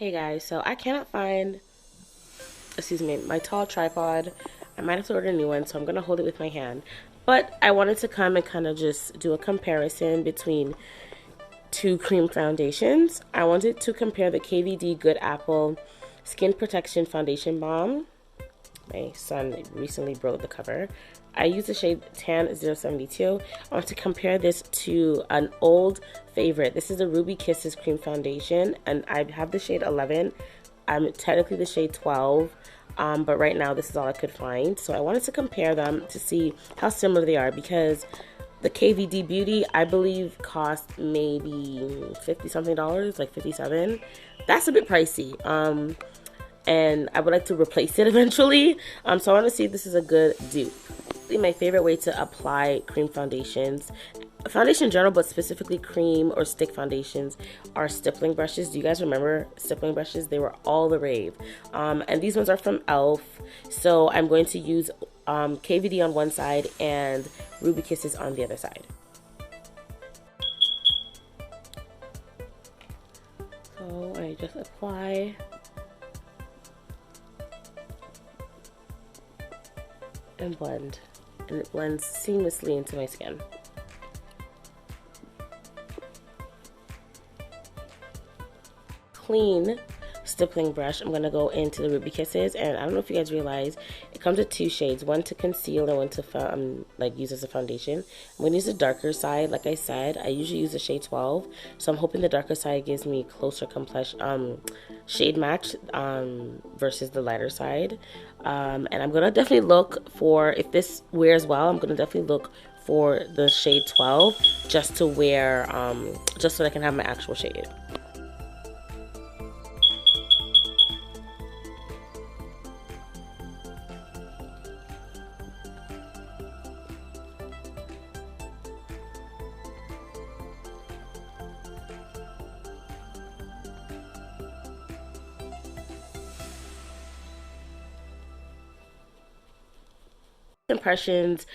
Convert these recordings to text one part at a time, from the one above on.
Hey guys, so I cannot find, excuse me, my tall tripod. I might have to order a new one, so I'm going to hold it with my hand. But I wanted to come and kind of just do a comparison between two cream foundations. I wanted to compare the KVD Good Apple Skin Protection Foundation Balm. My son recently broke the cover. I use the shade Tan 072. I want to compare this to an old favorite. This is the Ruby Kisses Cream Foundation, and I have the shade 11. I'm technically the shade 12, but right now this is all I could find. So I wanted to compare them to see how similar they are, because the KVD Beauty, I believe, cost maybe $50 something, like $57. That's a bit pricey. And I would like to replace it eventually. So I want to see if this is a good dupe. My favorite way to apply cream foundations, foundation in general, but specifically cream or stick foundations, are stippling brushes. Do you guys remember stippling brushes? They were all the rave. And these ones are from e.l.f. So I'm going to use KVD on one side and Ruby Kisses on the other side. So I just apply. And blend, and it blends seamlessly into my skin. Clean stippling brush, I'm gonna go into the Ruby Kisses, and I don't know if you guys realize it comes with two shades, one to conceal and one to like use as a foundation. I'm gonna use the darker side. Like I said, I usually use the shade 12, so I'm hoping the darker side gives me closer complexion, shade match versus the lighter side. And I'm gonna definitely look for, if this wears well, I'm gonna definitely look for the shade 12 just to wear, just so I can have my actual shade. Impressions,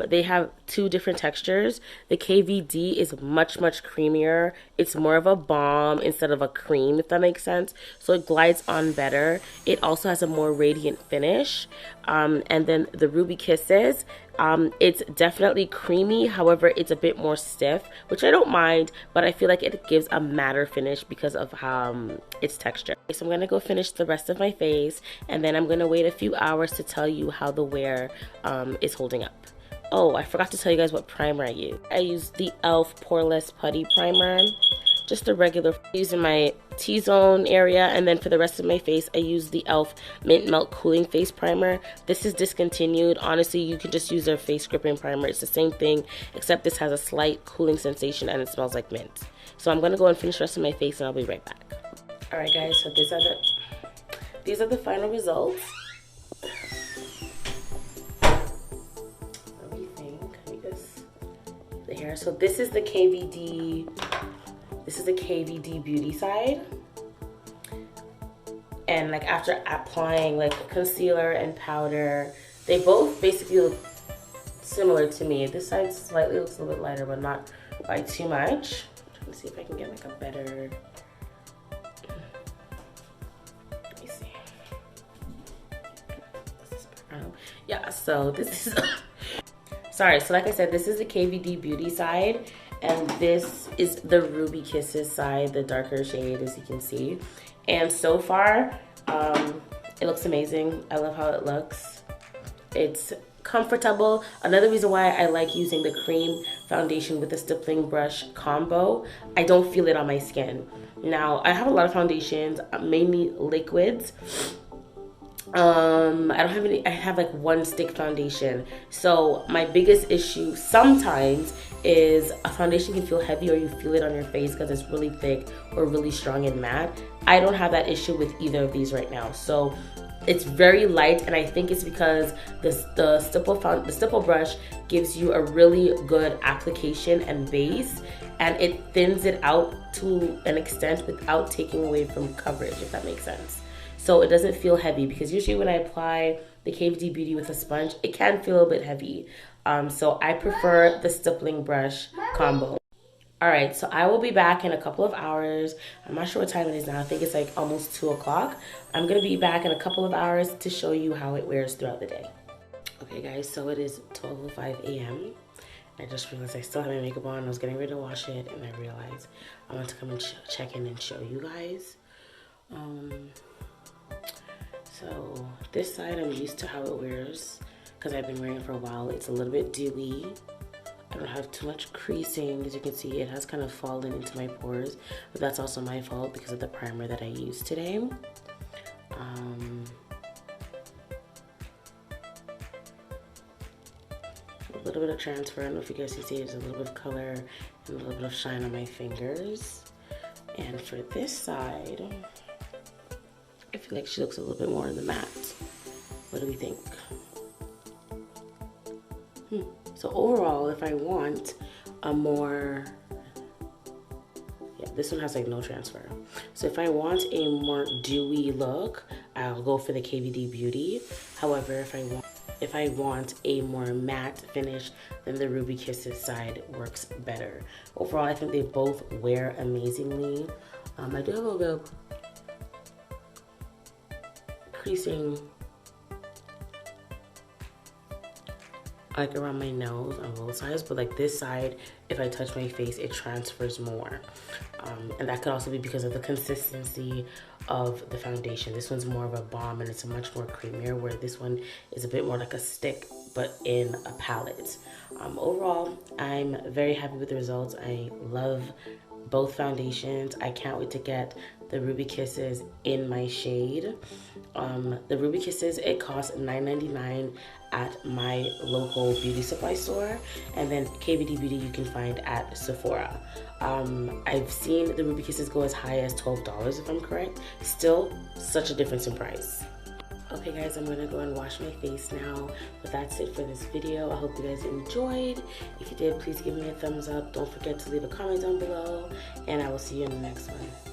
they have two different textures. The KVD is much creamier. It's more of a balm instead of a cream, if that makes sense. So it glides on better. It also has a more radiant finish. And then the Ruby Kisses, it's definitely creamy. However, it's a bit more stiff, which I don't mind, but I feel like it gives a matter finish because of its texture. So I'm gonna go finish the rest of my face, and then I'm gonna wait a few hours to tell you how the wear is holding up. Oh, I forgot to tell you guys what primer I use. I use the e.l.f. Poreless Putty Primer, just a regular, using my T-zone area, and then for the rest of my face, I use the e.l.f. Mint Melt Cooling Face Primer. This is discontinued. Honestly, you can just use their face gripping primer. It's the same thing, except this has a slight cooling sensation and it smells like mint. So I'm gonna go and finish the rest of my face, and I'll be right back. All right, guys. So these are the final results. What do you think? Let me just the hair. So this is the KVD. This is the KVD Beauty side, and like after applying like concealer and powder, they both basically look similar to me. This side slightly looks a little bit lighter, but not by too much. I'm trying to see if I can get like a better. Let me see. Yeah. So this is. Sorry. So like I said, this is the KVD Beauty side. And this is the Ruby Kisses side, the darker shade, as you can see. And so far, it looks amazing. I love how it looks. It's comfortable. Another reason why I like using the cream foundation with the stippling brush combo, I don't feel it on my skin. Now, I have a lot of foundations, mainly liquids. I don't have any, I have like one stick foundation. So my biggest issue sometimes is a foundation can feel heavy, or you feel it on your face because it's really thick or really strong and matte. I don't have that issue with either of these right now. So it's very light, and I think it's because the stipple brush gives you a really good application and base, and it thins it out to an extent without taking away from coverage, if that makes sense. So it doesn't feel heavy, because usually when I apply the KVD Beauty with a sponge, it can feel a bit heavy. So I prefer the stippling brush combo. All right, so I will be back in a couple of hours. I'm not sure what time it is now. I think it's like almost 2 o'clock. I'm gonna be back in a couple of hours to show you how it wears throughout the day. Okay guys, so it is 12:05 a.m. I just realized I still have my makeup on. I was getting ready to wash it and I realized I want to come and check in and show you guys. So this side I'm used to how it wears because I've been wearing it for a while. It's a little bit dewy. I don't have too much creasing. As you can see, it has kind of fallen into my pores, but that's also my fault because of the primer that I used today. A little bit of transfer. I don't know if you guys can see, there's a little bit of color and a little bit of shine on my fingers. And for this side, I feel like she looks a little bit more in the matte. What do we think? So overall, if I want a more, yeah, this one has like no transfer. So if I want a more dewy look, I'll go for the KVD Beauty. However, if I want a more matte finish, then the Ruby Kisses side works better. Overall, I think they both wear amazingly. I do have a little bit of creasing like around my nose on both sides, but like this side, if I touch my face, it transfers more. And that could also be because of the consistency of the foundation. This one's more of a balm and it's a much more creamier, where this one is a bit more like a stick, but in a palette. Overall, I'm very happy with the results. I love both foundations. I can't wait to get the Ruby Kisses in my shade. The Ruby Kisses, it costs $9.99 at my local beauty supply store, and then KVD Beauty you can find at Sephora. I've seen the Ruby Kisses go as high as $12 if I'm correct. Still, such a difference in price. Okay guys, I'm gonna go and wash my face now, but that's it for this video. I hope you guys enjoyed. If you did, please give me a thumbs up. Don't forget to leave a comment down below, and I will see you in the next one.